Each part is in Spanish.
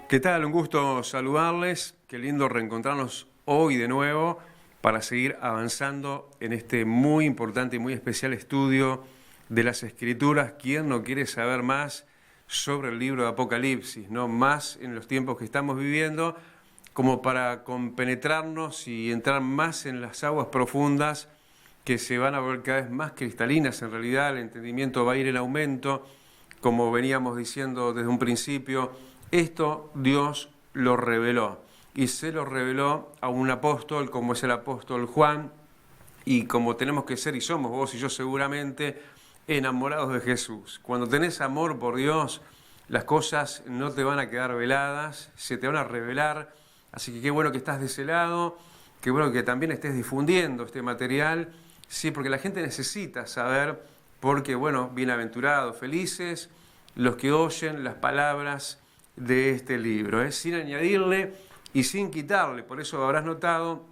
¿Qué tal? Un gusto saludarles. Qué lindo reencontrarnos hoy de nuevo para seguir avanzando en este muy importante y muy especial estudio de las Escrituras. ¿Quién no quiere saber más sobre el libro de Apocalipsis, ¿no? Más en los tiempos que estamos viviendo, como para compenetrarnos y entrar más en las aguas profundas que se van a volver cada vez más cristalinas. En realidad el entendimiento va a ir en aumento, como veníamos diciendo desde un principio. Esto Dios lo reveló y se lo reveló a un apóstol como es el apóstol Juan, y como tenemos que ser y somos vos y yo seguramente enamorados de Jesús. Cuando tenés amor por Dios, las cosas no te van a quedar veladas, se te van a revelar. Así que qué bueno que estás de ese lado, qué bueno que también estés difundiendo este material, sí, porque la gente necesita saber, porque bueno, bienaventurados, felices los que oyen las palabras de este libro, sin añadirle y sin quitarle. Por eso habrás notado,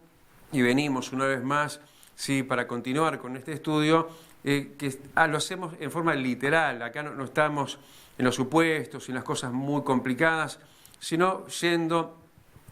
y venimos una vez más, sí, para continuar con este estudio, que lo hacemos en forma literal. Acá no estamos en los supuestos y en las cosas muy complicadas, sino yendo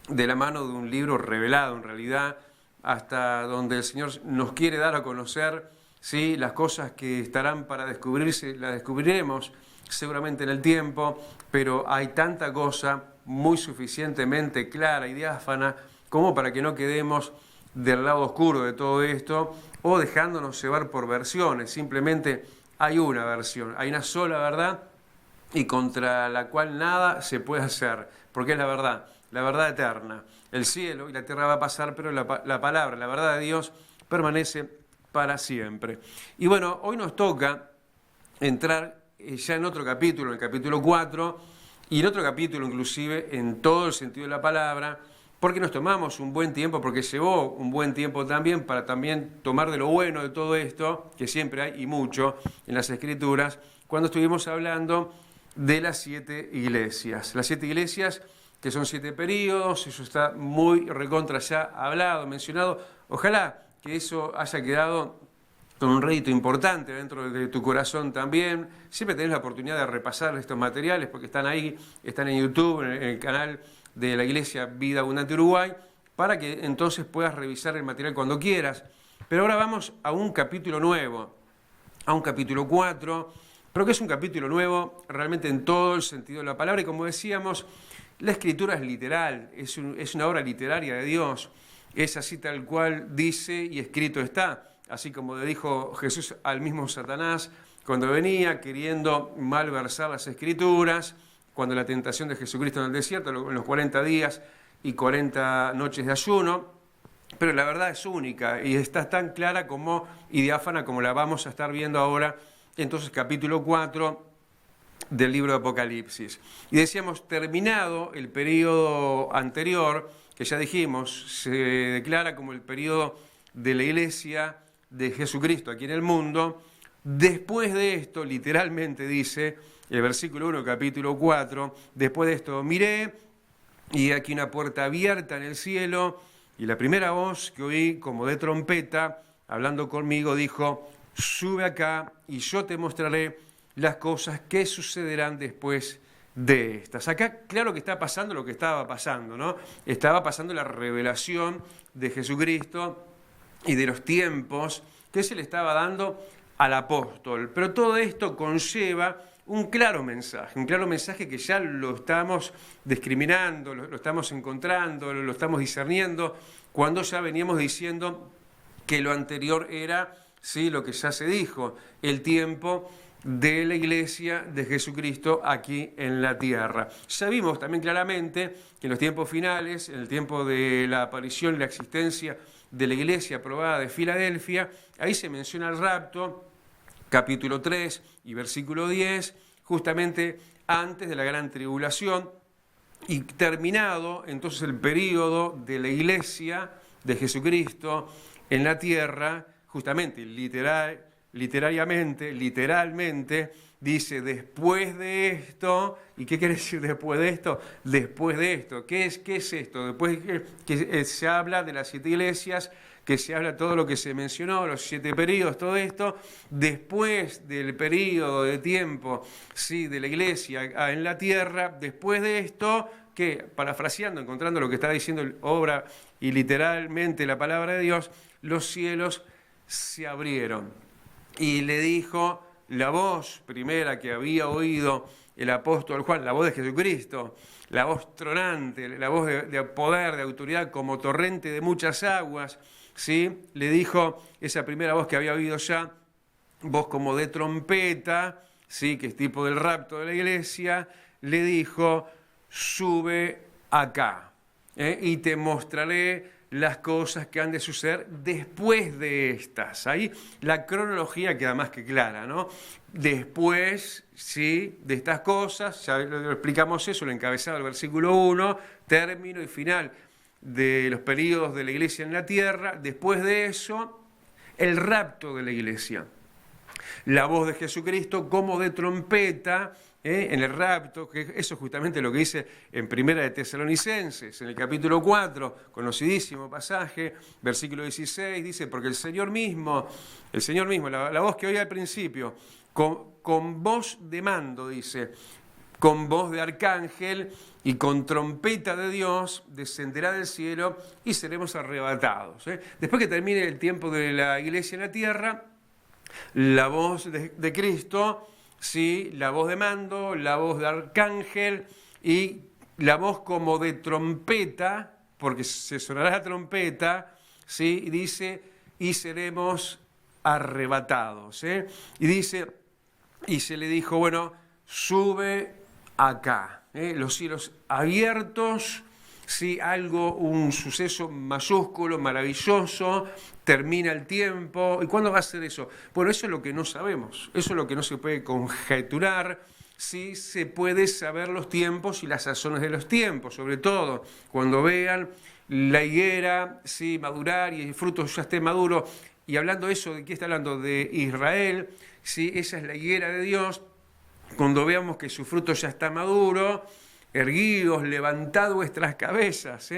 de la mano de un libro revelado en realidad, hasta donde el Señor nos quiere dar a conocer, ¿sí? Las cosas que estarán para descubrirse, las descubriremos seguramente en el tiempo, pero hay tanta cosa muy suficientemente clara y diáfana como para que no quedemos del lado oscuro de todo esto o dejándonos llevar por versiones. Simplemente hay una versión, hay una sola verdad y contra la cual nada se puede hacer, porque es la verdad eterna. El cielo y la tierra va a pasar, pero la palabra, la verdad de Dios permanece para siempre. Y bueno, hoy nos toca entrar ya en otro capítulo, en el capítulo 4, y en otro capítulo inclusive en todo el sentido de la palabra, porque nos tomamos un buen tiempo, porque llevó un buen tiempo también para también tomar de lo bueno de todo esto, que siempre hay y mucho en las Escrituras, cuando estuvimos hablando de las 7 iglesias. Las 7 iglesias, que son 7 períodos, eso está muy recontra ya hablado, mencionado. Ojalá que eso haya quedado con un rédito importante dentro de tu corazón también. Siempre tenés la oportunidad de repasar estos materiales porque están ahí, están en YouTube, en el canal de la Iglesia Vida Abundante Uruguay, para que entonces puedas revisar el material cuando quieras. Pero ahora vamos a un capítulo nuevo, a un capítulo 4, pero que es un capítulo nuevo realmente en todo el sentido de la palabra. Y como decíamos, la Escritura es literal, es una obra literaria de Dios, es así tal cual dice y escrito está. Así como le dijo Jesús al mismo Satanás cuando venía queriendo malversar las Escrituras, cuando la tentación de Jesucristo en el desierto, en los 40 días y 40 noches de ayuno. Pero la verdad es única y está tan clara y diáfana como la vamos a estar viendo ahora. Entonces, capítulo 4 del libro de Apocalipsis. Y decíamos, terminado el periodo anterior, que ya dijimos, se declara como el periodo de la Iglesia de Jesucristo aquí en el mundo. Después de esto, literalmente dice el versículo 1, capítulo 4, después de esto miré y aquí una puerta abierta en el cielo, y la primera voz que oí como de trompeta, hablando conmigo, dijo: sube acá y yo te mostraré las cosas que sucederán después de estas. Acá claro que está pasando lo que estaba pasando, ¿no? Estaba pasando la revelación de Jesucristo y de los tiempos que se le estaba dando al apóstol. Pero todo esto conlleva un claro mensaje que ya lo estamos discriminando, lo estamos encontrando, lo estamos discerniendo, cuando ya veníamos diciendo que lo anterior era, sí, lo que ya se dijo, el tiempo de la Iglesia de Jesucristo aquí en la tierra. Ya vimos también claramente que en los tiempos finales, en el tiempo de la aparición y la existencia de la Iglesia aprobada de Filadelfia, ahí se menciona el rapto, capítulo 3 y versículo 10, justamente antes de la gran tribulación, y terminado entonces el período de la Iglesia de Jesucristo en la tierra, justamente literalmente, dice después de esto. ¿Y qué quiere decir después de esto? Después de esto. ¿Qué es esto? Después que se habla de las 7 iglesias que se habla todo lo que se mencionó, los 7 períodos, todo esto, después del período de tiempo, ¿sí?, de la iglesia en la tierra, después de esto, que, parafraseando, encontrando lo que está diciendo obra y literalmente la palabra de Dios, los cielos se abrieron. Y le dijo la voz primera que había oído el apóstol Juan, la voz de Jesucristo, la voz tronante, la voz de poder, de autoridad, como torrente de muchas aguas, ¿sí? Le dijo esa primera voz que había oído ya, voz como de trompeta, ¿sí?, que es tipo del rapto de la iglesia, le dijo, sube acá, y te mostraré las cosas que han de suceder después de estas. Ahí la cronología queda más que clara, ¿no? Después, ¿sí?, de estas cosas, ya lo explicamos eso, lo encabezado del versículo 1, término y final de los períodos de la iglesia en la tierra. Después de eso, el rapto de la iglesia. La voz de Jesucristo como de trompeta, en el rapto, que eso es justamente lo que dice en Primera de Tesalonicenses, en el capítulo 4, conocidísimo pasaje, versículo 16, dice, porque el Señor mismo, la voz que oía al principio, con voz de mando, dice, con voz de arcángel y con trompeta de Dios, descenderá del cielo y seremos arrebatados. Después que termine el tiempo de la iglesia en la tierra, la voz de Cristo, ¿sí?, la voz de mando, la voz de arcángel y la voz como de trompeta, porque se sonará la trompeta, ¿sí?, y dice, y seremos arrebatados. Y dice, y se le dijo, bueno, sube acá, los cielos abiertos, ¿sí?, un suceso mayúsculo, maravilloso, termina el tiempo. ¿Y cuándo va a ser eso? Bueno, eso es lo que no sabemos, eso es lo que no se puede conjeturar. Sí se puede saber los tiempos y las sazones de los tiempos, sobre todo cuando vean la higuera, ¿sí?, madurar y el fruto ya esté maduro. Y hablando de eso, ¿de qué está hablando? De Israel, ¿sí?, esa es la higuera de Dios. Cuando veamos que su fruto ya está maduro, erguíos, levantad vuestras cabezas,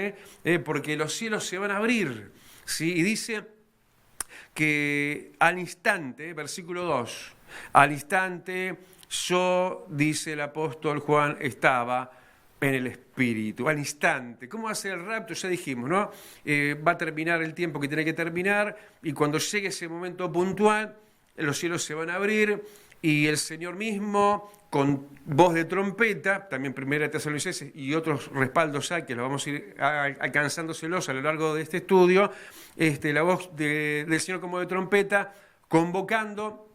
porque los cielos se van a abrir, ¿sí? Y dice que al instante, versículo 2, al instante yo, dice el apóstol Juan, estaba en el Espíritu, al instante. ¿Cómo va a ser el rapto? Ya dijimos, ¿no? Va a terminar el tiempo que tiene que terminar y cuando llegue ese momento puntual, los cielos se van a abrir y el Señor mismo, con voz de trompeta, también Primera de Tesalonicenses y otros respaldos hay que los vamos a ir alcanzándoselos a lo largo de este estudio, la voz del Señor como de trompeta, convocando,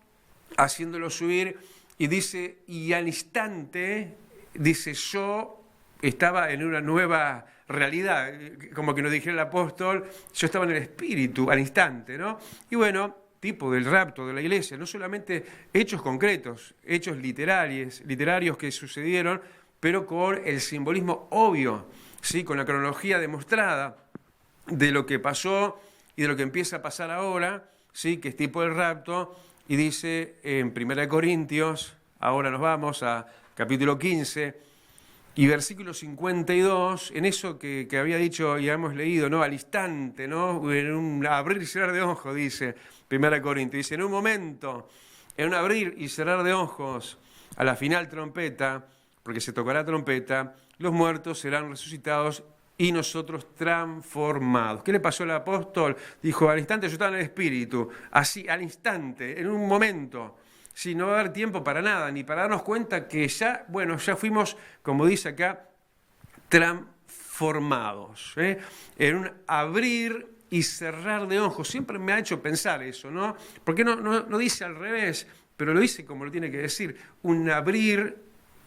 haciéndolo subir, y dice, y al instante, dice, yo estaba en una nueva realidad, como que nos dijera el apóstol, yo estaba en el Espíritu al instante, ¿no? Y bueno, tipo del rapto de la iglesia, no solamente hechos concretos, hechos literarios que sucedieron, pero con el simbolismo obvio, ¿sí?, con la cronología demostrada de lo que pasó y de lo que empieza a pasar ahora, ¿sí?, que es tipo del rapto, y dice en 1 Corintios, ahora nos vamos a capítulo 15, y versículo 52, en eso que había dicho y hemos leído, ¿no?, al instante, ¿no?, en un abrir y cerrar de ojos, dice 1 Corintios, dice, en un momento, en un abrir y cerrar de ojos, a la final trompeta, porque se tocará trompeta, los muertos serán resucitados y nosotros transformados. ¿Qué le pasó al apóstol? Dijo, al instante yo estaba en el Espíritu, así, al instante, en un momento. Sí, no va a haber tiempo para nada, ni para darnos cuenta que ya fuimos, como dice acá, transformados. En un abrir y cerrar de ojos. Siempre me ha hecho pensar eso, ¿no? Porque no dice al revés, pero lo dice como lo tiene que decir. Un abrir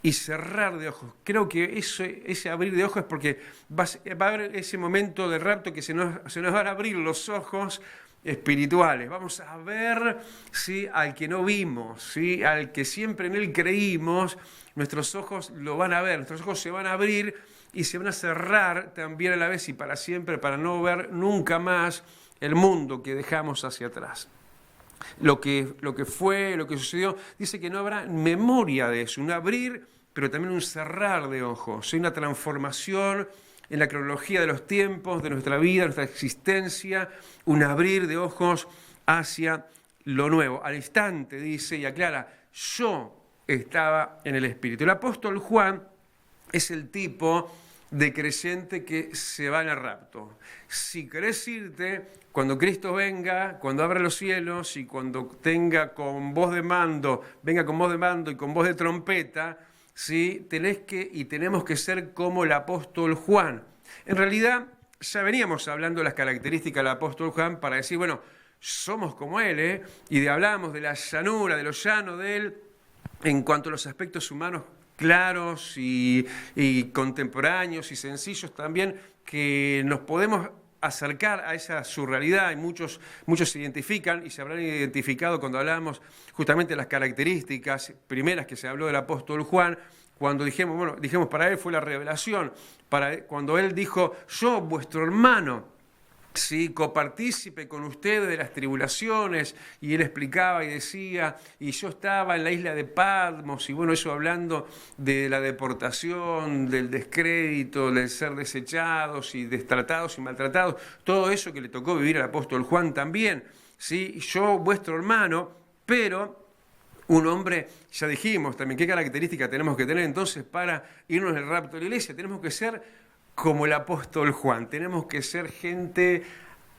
y cerrar de ojos. Creo que ese abrir de ojos es porque va a haber ese momento de rapto que se nos van a abrir los ojos espirituales. Vamos a ver, ¿sí?, al que no vimos, ¿sí?, al que siempre en él creímos, nuestros ojos lo van a ver, nuestros ojos se van a abrir y se van a cerrar también a la vez y para siempre, para no ver nunca más el mundo que dejamos hacia atrás. Lo que fue, lo que sucedió, dice que no habrá memoria de eso, un abrir, pero también un cerrar de ojos, ¿sí?, una transformación, en la cronología de los tiempos, de nuestra vida, de nuestra existencia, un abrir de ojos hacia lo nuevo. Al instante, dice y aclara, yo estaba en el Espíritu. El apóstol Juan es el tipo de creyente que se va en el rapto. Si querés irte, cuando Cristo venga, cuando abra los cielos y cuando tenga con voz de mando, venga con voz de mando y con voz de trompeta, ¿sí? Tenemos que ser como el apóstol Juan. En realidad, ya veníamos hablando de las características del apóstol Juan para decir, bueno, somos como él, y hablamos de la llanura, de lo llano de él, en cuanto a los aspectos humanos claros y contemporáneos y sencillos también, que nos podemos acercar a esa surrealidad, y muchos se identifican y se habrán identificado cuando hablamos justamente de las características primeras que se habló del apóstol Juan, cuando dijimos para él fue la revelación, cuando él dijo, yo, vuestro hermano, sí, copartícipe con ustedes de las tribulaciones, y él explicaba y decía, y yo estaba en la isla de Patmos, y bueno, eso hablando de la deportación, del descrédito, del ser desechados y destratados y maltratados, todo eso que le tocó vivir al apóstol Juan también, ¿sí? Yo, vuestro hermano, pero un hombre, ya dijimos también, ¿qué características tenemos que tener entonces para irnos en el rapto de la iglesia? Tenemos que ser como el apóstol Juan, tenemos que ser gente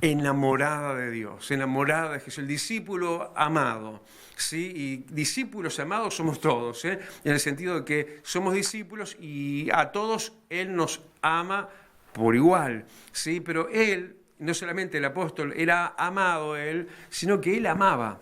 enamorada de Dios, enamorada de Jesús, el discípulo amado, ¿sí? Y discípulos amados somos todos, en el sentido de que somos discípulos y a todos Él nos ama por igual, ¿sí? Pero Él, no solamente el apóstol era amado Él, sino que Él amaba.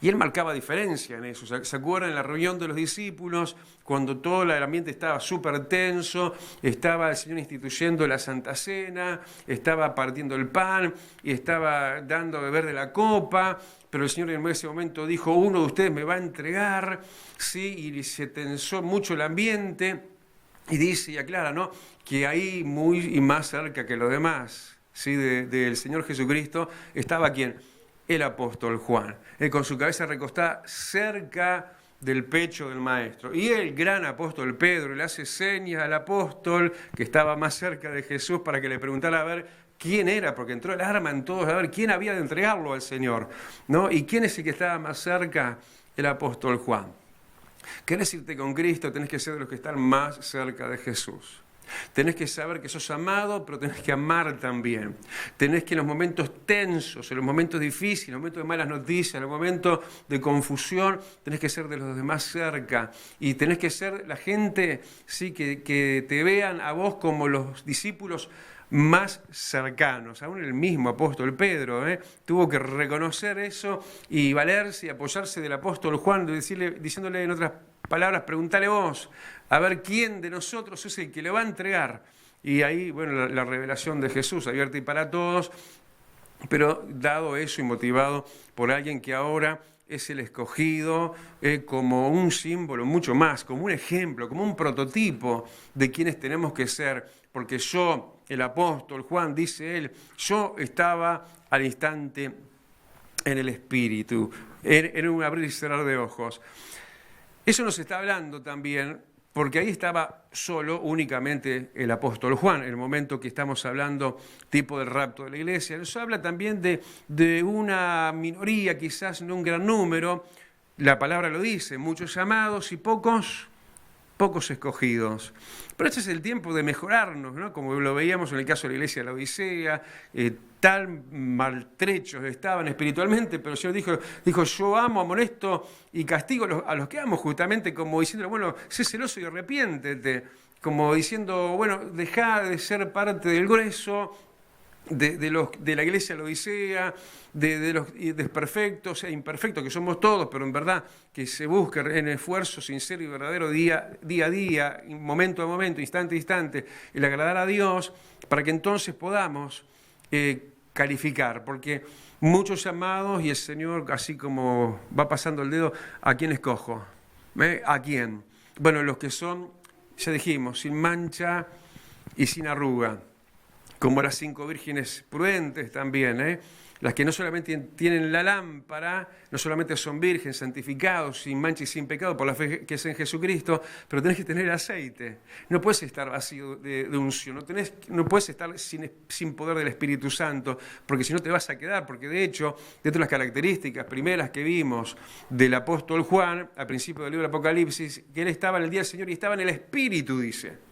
Y él marcaba diferencia en eso. ¿Se acuerdan en la reunión de los discípulos, cuando todo el ambiente estaba súper tenso, estaba el Señor instituyendo la Santa Cena, estaba partiendo el pan y estaba dando a beber de la copa, pero el Señor en ese momento dijo, uno de ustedes me va a entregar, ¿sí? Y se tensó mucho el ambiente, y dice y aclara, ¿no?, que ahí muy y más cerca que los demás, ¿sí?, del Señor Jesucristo, estaba ¿quién? El apóstol Juan, con su cabeza recostada cerca del pecho del maestro. Y el gran apóstol Pedro le hace señas al apóstol que estaba más cerca de Jesús para que le preguntara a ver quién era, porque entró el arma en todos, a ver quién había de entregarlo al Señor, ¿no? ¿Y quién es el que estaba más cerca? El apóstol Juan. ¿Querés irte con Cristo? Tenés que ser de los que están más cerca de Jesús. Tenés que saber que sos amado, pero tenés que amar también. Tenés que en los momentos tensos, en los momentos difíciles, en los momentos de malas noticias, en los momentos de confusión, tenés que ser de los demás cerca. Y tenés que ser la gente, sí, que te vean a vos como los discípulos más cercanos. Aún el mismo apóstol Pedro tuvo que reconocer eso y valerse y apoyarse del apóstol Juan, diciéndole en otras palabras, preguntale vos, a ver quién de nosotros es el que le va a entregar. Y ahí, bueno, la revelación de Jesús, abierta y para todos, pero dado eso y motivado por alguien que ahora es el escogido, como un símbolo, mucho más, como un ejemplo, como un prototipo de quienes tenemos que ser, porque yo, el apóstol Juan, dice él, yo estaba al instante en el Espíritu, en un abrir y cerrar de ojos. Eso nos está hablando también, porque ahí estaba solo, únicamente el apóstol Juan, en el momento que estamos hablando tipo del rapto de la iglesia. Nos habla también de una minoría, quizás no un gran número, la palabra lo dice, muchos llamados y pocos escogidos. Pero este es el tiempo de mejorarnos, ¿no? Como lo veíamos en el caso de la iglesia de la Odisea, tan maltrechos estaban espiritualmente, pero el Señor dijo, yo amo, amonesto y castigo a los que amo, justamente como diciendo, bueno, sé celoso y arrepiéntete, como diciendo, bueno, dejá de ser parte del grueso de la iglesia de la Odisea, de los desperfectos e imperfectos que somos todos, pero en verdad que se busque en esfuerzo sincero y verdadero día a día, momento a momento, instante a instante, el agradar a Dios, para que entonces podamos calificar, porque muchos llamados y el Señor, así como va pasando el dedo, ¿a quién escojo? ¿A quién? Bueno, los que son, ya dijimos, sin mancha y sin arruga, como las 5 vírgenes prudentes también, las que no solamente tienen la lámpara, no solamente son vírgenes, santificados, sin mancha y sin pecado por la fe que es en Jesucristo, pero tenés que tener aceite. No puedes estar vacío de unción, no puedes estar sin poder del Espíritu Santo, porque si no te vas a quedar, porque de hecho, dentro de las características primeras que vimos del apóstol Juan, al principio del libro del Apocalipsis, que él estaba en el día del Señor y estaba en el Espíritu, dice.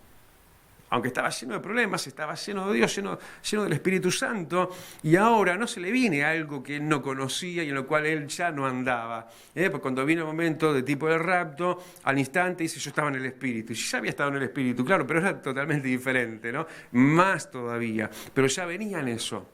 Aunque estaba lleno de problemas, estaba lleno de Dios, lleno del Espíritu Santo, y ahora no se le viene algo que él no conocía y en lo cual él ya no andaba. Pues cuando vino el momento de tipo del rapto, al instante dice, yo estaba en el Espíritu. Y ya había estado en el Espíritu, claro, pero era totalmente diferente, ¿no? Más todavía, pero ya venía en eso.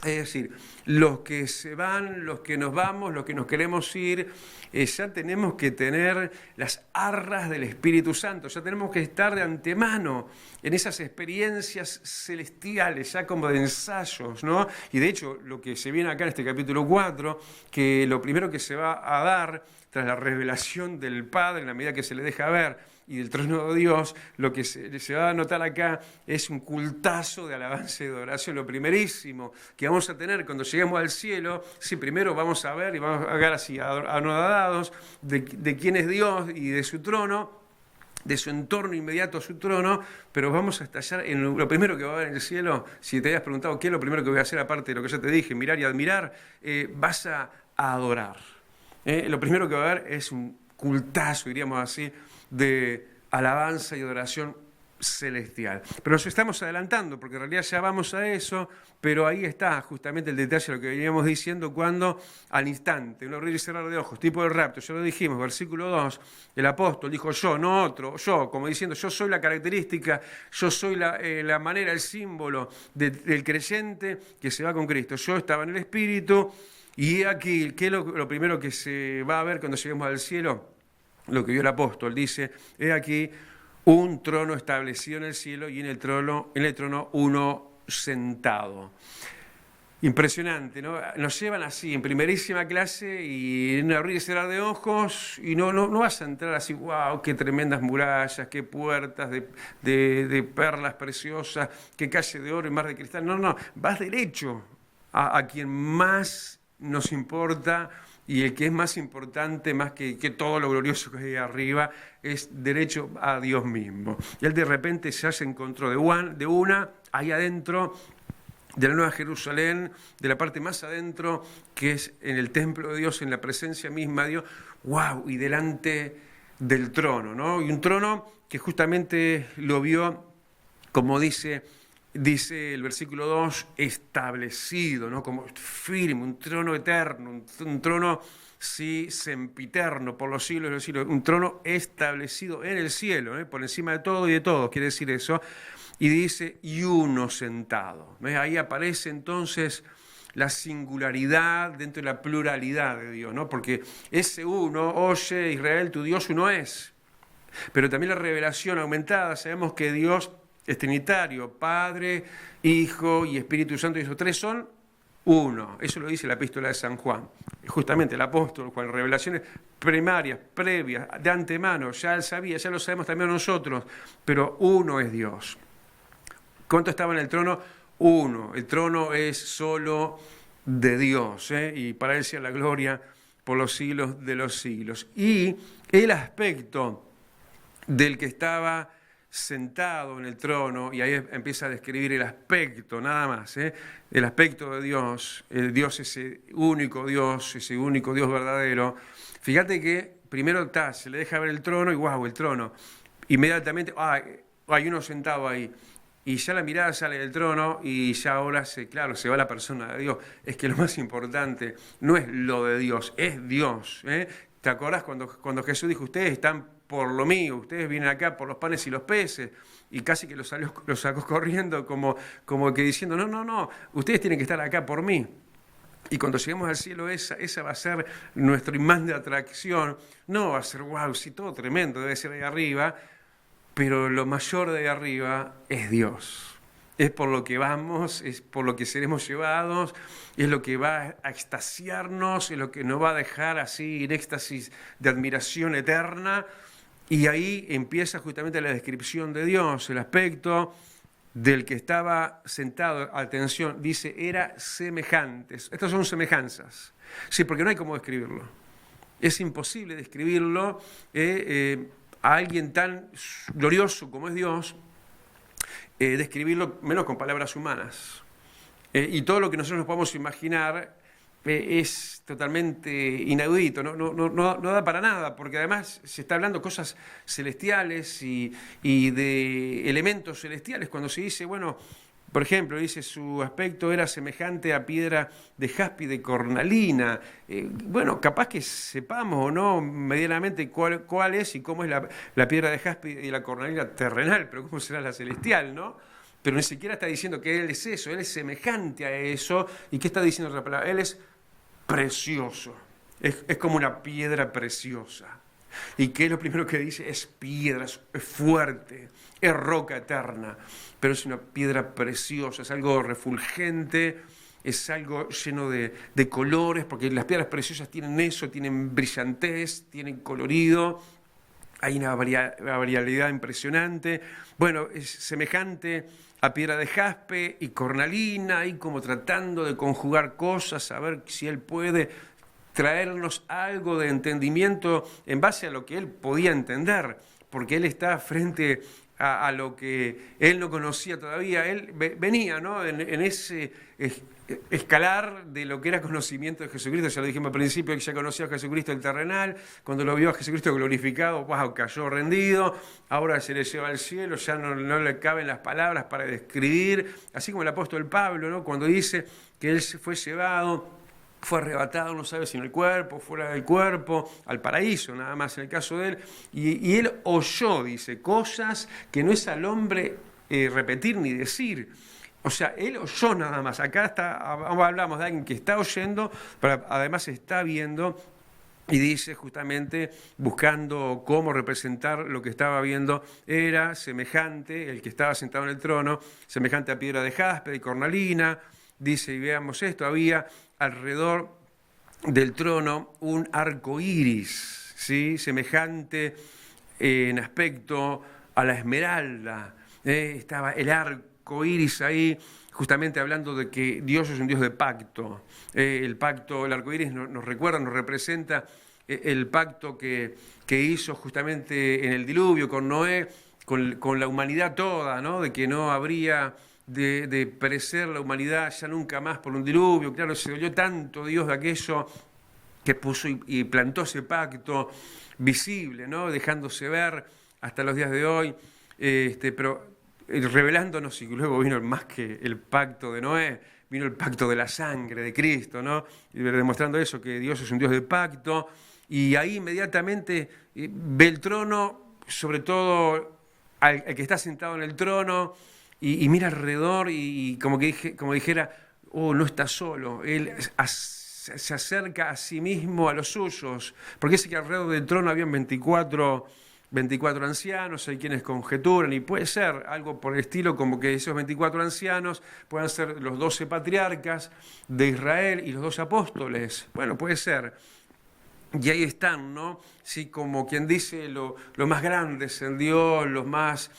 Es decir, los que se van, los que nos vamos, los que nos queremos ir, ya tenemos que tener las arras del Espíritu Santo, ya tenemos que estar de antemano en esas experiencias celestiales, ya como de ensayos, ¿no? Y de hecho, lo que se viene acá en este capítulo 4, que lo primero que se va a dar tras la revelación del Padre, en la medida que se le deja ver, y del trono de Dios, lo que se va a notar acá es un cultazo de alabanza y de adoración. Lo primerísimo que vamos a tener cuando lleguemos al cielo, sí, primero vamos a ver y vamos a ver así anodados de quién es Dios y de su trono, de su entorno inmediato a su trono, pero vamos a estallar en lo primero que va a haber en el cielo. Si te habías preguntado qué es lo primero que voy a hacer, aparte de lo que ya te dije, mirar y admirar, vas a adorar. Lo primero que va a haber es un cultazo, diríamos así, de alabanza y adoración celestial. Pero nos estamos adelantando, porque en realidad ya vamos a eso, pero ahí está justamente el detalle de lo que veníamos diciendo cuando al instante, un abrir y cerrar de ojos, tipo del rapto, ya lo dijimos, versículo 2, el apóstol dijo yo, no otro, yo, como diciendo, yo soy la característica, yo soy la manera, el símbolo del creyente que se va con Cristo. Yo estaba en el Espíritu y aquí, ¿qué es lo primero que se va a ver cuando lleguemos al cielo? Lo que vio el apóstol, dice, he aquí un trono establecido en el cielo y en el trono uno sentado. Impresionante, ¿no? Nos llevan así, en primerísima clase y en abrir y cerrar de ojos y no vas a entrar así, wow, qué tremendas murallas, qué puertas de perlas preciosas, qué calle de oro y mar de cristal. No, vas derecho a quien más nos importa. Y el que es más importante, más que todo lo glorioso que hay arriba, es derecho a Dios mismo. Y él de repente ya se encontró de una, ahí adentro, de la Nueva Jerusalén, de la parte más adentro, que es en el templo de Dios, en la presencia misma de Dios, wow, y delante del trono, ¿no? Y un trono que justamente lo vio, como dice el versículo 2, establecido, ¿no? Como firme, un trono eterno, un trono, sí, sempiterno, por los siglos de los siglos, un trono establecido en el cielo, por encima de todo y de todos, quiere decir eso. Y dice, y uno sentado. ¿Ves? Ahí aparece entonces la singularidad dentro de la pluralidad de Dios, ¿no? Porque ese uno, oye, Israel, tu Dios uno es. Pero también la revelación aumentada, sabemos que Dios es trinitario, Padre, Hijo y Espíritu Santo, y esos tres son uno. Eso lo dice la epístola de San Juan. Justamente el apóstol Juan, revelaciones primarias, previas, de antemano, ya él sabía, ya lo sabemos también nosotros, pero uno es Dios. ¿Cuánto estaba en el trono? Uno. El trono es solo de Dios, y para él sea la gloria por los siglos de los siglos. Y el aspecto del que estaba sentado en el trono, y ahí empieza a describir el aspecto, nada más, el aspecto de Dios, el Dios, ese único Dios verdadero. Fíjate que primero se le deja ver el trono y wow, el trono. Inmediatamente, hay uno sentado ahí. Y ya la mirada sale del trono y ya ahora se va la persona de Dios. Es que lo más importante no es lo de Dios, es Dios. ¿Te acordás cuando Jesús dijo, ustedes están por lo mío, ustedes vienen acá por los panes y los peces? Y casi que los sacó corriendo como que diciendo, no, ustedes tienen que estar acá por mí. Y cuando lleguemos al cielo, esa va a ser nuestro imán de atracción. No va a ser, wow, sí, todo tremendo, debe ser ahí arriba. Pero lo mayor de ahí arriba es Dios. Es por lo que vamos, es por lo que seremos llevados, es lo que va a extasiarnos, es lo que nos va a dejar así en éxtasis de admiración eterna. Y ahí empieza justamente la descripción de Dios, el aspecto del que estaba sentado, atención, dice, era semejantes. Estas son semejanzas. Sí, porque no hay cómo describirlo. Es imposible describirlo a alguien tan glorioso como es Dios, describirlo menos con palabras humanas. Y todo lo que nosotros nos podemos imaginar es totalmente inaudito, no da para nada, porque además se está hablando de cosas celestiales y de elementos celestiales. Cuando se dice, bueno, por ejemplo, dice su aspecto era semejante a piedra de jaspe y de cornalina. Bueno, capaz que sepamos o no medianamente cuál es y cómo es la piedra de jaspe y la cornalina terrenal, pero cómo será la celestial, ¿no? Pero ni siquiera está diciendo que Él es eso, Él es semejante a eso. ¿Y qué está diciendo otra palabra? Él es precioso, es como una piedra preciosa. ¿Y qué es lo primero que dice? Es piedra, es fuerte, es roca eterna, pero es una piedra preciosa, es algo refulgente, es algo lleno de colores, porque las piedras preciosas tienen eso, tienen brillantez, tienen colorido, hay una variabilidad impresionante. Bueno, es semejante a piedra de jaspe y cornalina, ahí como tratando de conjugar cosas, a ver si Él puede traernos algo de entendimiento en base a lo que Él podía entender, porque Él está frente a lo que Él no conocía todavía. Él venía, ¿no?, en ese escalar de lo que era conocimiento de Jesucristo. Ya lo dijimos al principio, que ya conocía a Jesucristo el terrenal. Cuando lo vio a Jesucristo glorificado, wow, cayó rendido. Ahora se le lleva al cielo, ya no le caben las palabras para describir. Así como el apóstol Pablo, ¿no?, cuando dice que Él fue llevado, fue arrebatado, no sabe si en el cuerpo, fuera del cuerpo, al paraíso, nada más en el caso de Él. Y Él oyó, dice, cosas que no es al hombre repetir ni decir. O sea, Él oyó nada más. Acá hablamos de alguien que está oyendo, pero además está viendo. Y dice justamente, buscando cómo representar lo que estaba viendo, era semejante, el que estaba sentado en el trono, semejante a piedra de jaspe y cornalina. Dice, y veamos esto, había alrededor del trono un arco iris, ¿sí?, semejante en aspecto a la esmeralda. Estaba el arco iris ahí, justamente hablando de que Dios es un Dios de pacto. El arco iris nos recuerda, nos representa el pacto que hizo justamente en el diluvio con Noé, con la humanidad toda, ¿no?, de que no habría de perecer la humanidad ya nunca más por un diluvio. Claro, se dolió tanto Dios de aquello que puso y plantó ese pacto visible, ¿no?, dejándose ver hasta los días de hoy, pero revelándonos, y luego vino más que el pacto de Noé, vino el pacto de la sangre de Cristo, ¿no?, y demostrando eso, que Dios es un Dios de pacto. Y ahí inmediatamente ve el trono, sobre todo al que está sentado en el trono, y mira alrededor y como dijera, oh, no está solo. Él se acerca a sí mismo, a los suyos, porque dice que alrededor del trono habían 24 ancianos. Hay quienes conjeturan, y puede ser algo por el estilo, como que esos 24 ancianos puedan ser los 12 patriarcas de Israel y los 2 apóstoles. Bueno, puede ser. Y ahí están, ¿no? Sí, como quien dice, lo más grandes en Dios, los más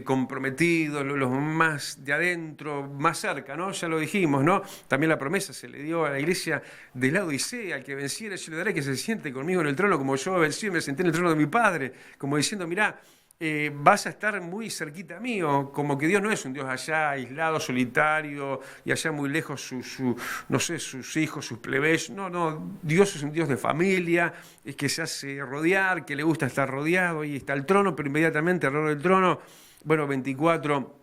comprometidos, los más de adentro, más cerca, ¿no? Ya lo dijimos, ¿no? También la promesa se le dio a la iglesia de la Odisea: al que venciere yo le daré que se siente conmigo en el trono como yo vencí y me senté en el trono de mi Padre, como diciendo, mirá, vas a estar muy cerquita mío, como que Dios no es un Dios allá aislado, solitario, y allá muy lejos sus hijos, sus plebeyos. No, Dios es un Dios de familia, es que se hace rodear, que le gusta estar rodeado. Ahí está el trono, pero inmediatamente alrededor del trono, bueno, 24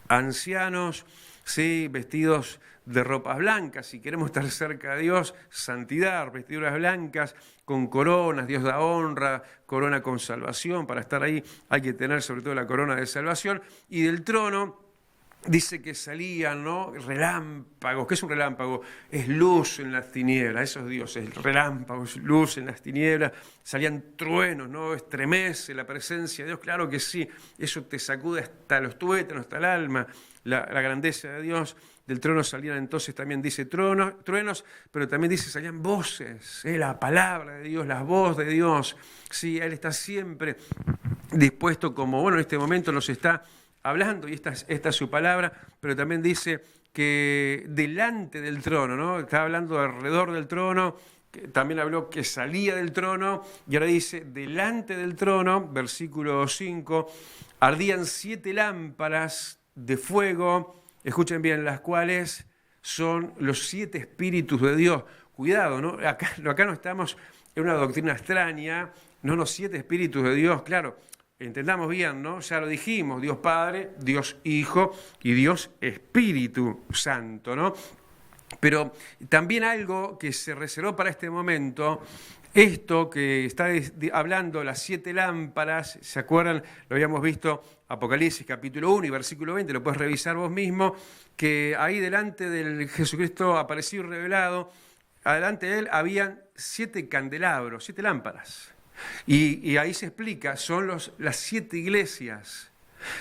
ancianos, sí, vestidos de ropas blancas. Si queremos estar cerca de Dios, santidad, vestiduras blancas, con coronas. Dios da honra, corona con salvación. Para estar ahí hay que tener sobre todo la corona de salvación. Y del trono dice que salían, ¿no?, relámpagos. ¿Qué es un relámpago? Es luz en las tinieblas. Eso es Dios, es relámpago, es luz en las tinieblas. Salían truenos, ¿no? Estremece la presencia de Dios. Claro que sí, eso te sacude hasta los tuétanos, hasta el alma, la grandeza de Dios. Del trono salían entonces, también dice truenos, pero también dice salían voces, la palabra de Dios, la voz de Dios. Sí, Él está siempre dispuesto, como bueno, en este momento nos está hablando, y esta es su palabra, pero también dice que delante del trono, ¿no? Está hablando alrededor del trono, que también habló que salía del trono, y ahora dice, delante del trono, versículo 5, ardían 7 lámparas de fuego, escuchen bien, las cuales son los 7 espíritus de Dios. Cuidado, ¿no? Acá no estamos en una doctrina extraña, no los 7 espíritus de Dios, claro. Entendamos bien, ¿no? Ya lo dijimos, Dios Padre, Dios Hijo y Dios Espíritu Santo, ¿no? Pero también algo que se reservó para este momento, esto que está hablando, las 7 lámparas, ¿se acuerdan? Lo habíamos visto, Apocalipsis capítulo 1 y versículo 20, lo puedes revisar vos mismo, que ahí delante del Jesucristo aparecido y revelado, adelante de él habían 7 candelabros, 7 lámparas. Y ahí se explica, son las 7 iglesias.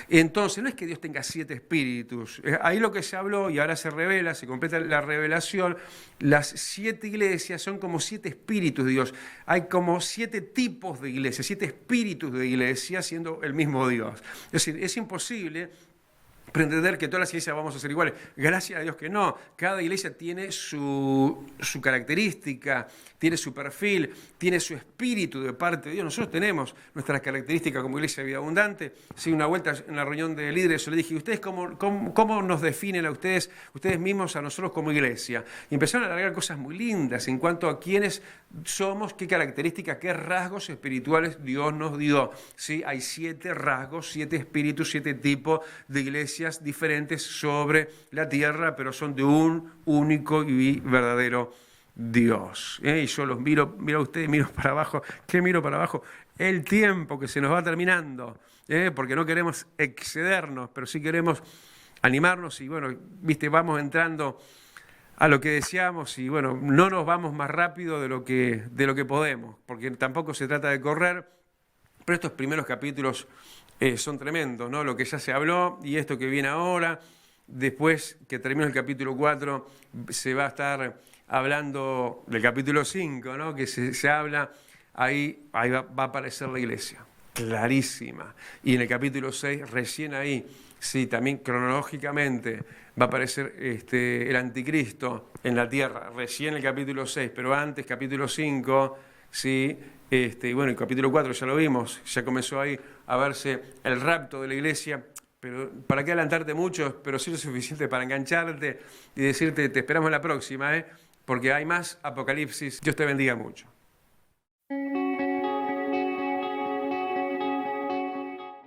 Entonces, no es que Dios tenga 7 espíritus. Ahí lo que se habló, y ahora se revela, se completa la revelación, las 7 iglesias son como 7 espíritus de Dios. Hay como 7 tipos de iglesias, 7 espíritus de iglesia siendo el mismo Dios. Es decir, es imposible pretender que todas las iglesias vamos a ser iguales. Gracias a Dios que no. Cada iglesia tiene su característica, tiene su perfil, tiene su espíritu de parte de Dios. Nosotros tenemos nuestras características como iglesia de vida abundante. Sí, una vuelta en la reunión de líderes yo le dije, ¿ustedes cómo nos definen a ustedes mismos a nosotros como iglesia? Y empezaron a alargar cosas muy lindas en cuanto a quiénes somos, qué características, qué rasgos espirituales Dios nos dio. Sí, hay 7 rasgos, 7 espíritus, 7 tipos de iglesias diferentes sobre la tierra, pero son de un único y verdadero Dios. Y yo los miro a ustedes, miro para abajo. ¿Qué miro para abajo? El tiempo que se nos va terminando, porque no queremos excedernos, pero sí queremos animarnos y bueno, vamos entrando a lo que deseamos y bueno, no nos vamos más rápido de lo que podemos, porque tampoco se trata de correr, pero estos primeros capítulos son tremendos, ¿no? Lo que ya se habló y esto que viene ahora, después que termine el capítulo 4, se va a estar hablando del capítulo 5, ¿no? Que se habla, ahí va a aparecer la iglesia, clarísima. Y en el capítulo 6, recién ahí, sí, también cronológicamente, va a aparecer el anticristo en la tierra, recién el capítulo 6, pero antes, capítulo 5, sí. Y bueno, el capítulo 4 ya lo vimos, ya comenzó ahí a verse el rapto de la iglesia, pero ¿para qué adelantarte mucho? Pero sí lo suficiente para engancharte y decirte, te esperamos la próxima, porque hay más Apocalipsis. Dios te bendiga mucho.